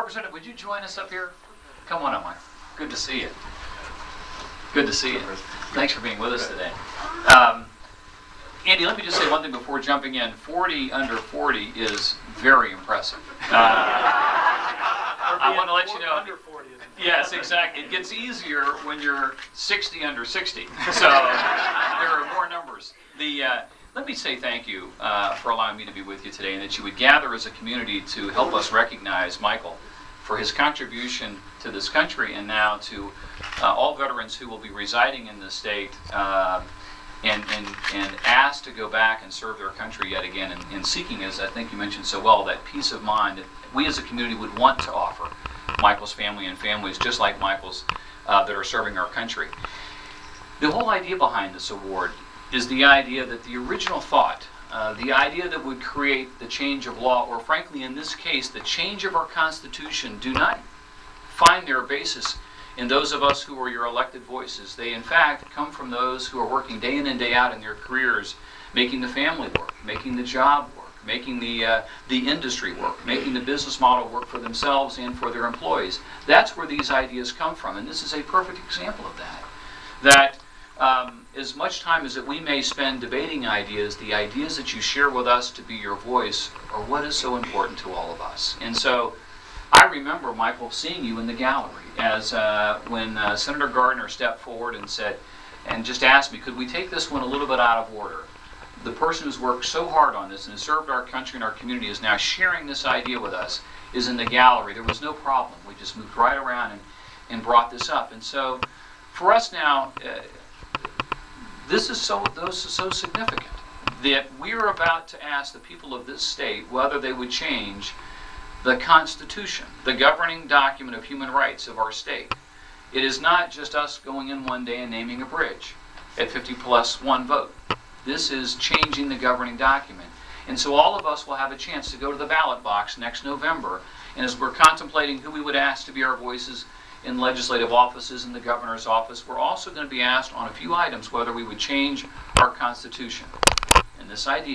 Representative, would you join us up here? Come on up, Mike. Good to see you. Good to see you. Thanks for being with us today. Andy, let me just say one thing before jumping in. 40 under 40 is very impressive. I want to let you know. Under 40 is Yes, exactly. It gets easier when you're 60 under 60. So there are more numbers. Let me say thank you for allowing me to be with you today, and that you would gather as a community to help us recognize Michael for his contribution to this country, and now to all veterans who will be residing in this state and asked to go back and serve their country yet again, and seeking, as I think you mentioned so well, that peace of mind that we as a community would want to offer Michael's family and families just like Michael's that are serving our country. The whole idea behind this award is the idea that the original thought, the idea that would create the change of law, or frankly in this case the change of our Constitution, do not find their basis in those of us who are your elected voices. They in fact come from those who are working day in and day out in their careers, making the family work, making the job work, making the industry work, making the business model work for themselves and for their employees. That's where these ideas come from, and this is a perfect example of that. That as much time as that we may spend debating ideas, the ideas that you share with us to be your voice are what is so important to all of us. And so I remember, Michael, seeing you in the gallery as when Senator Gardner stepped forward and said, and just asked me, could we take this one a little bit out of order? The person who's worked so hard on this and has served our country and our community is now sharing this idea with us, is in the gallery. There was no problem. We just moved right around and brought this up. And so for us now, this is so significant that we are about to ask the people of this state whether they would change the Constitution, the governing document of human rights of our state. It is not just us going in one day and naming a bridge at 50+1 vote. This is changing the governing document. And so all of us will have a chance to go to the ballot box next November, and as we're contemplating who we would ask to be our voices in legislative offices in the governor's office, we're also going to be asked on a few items whether we would change our Constitution. And this idea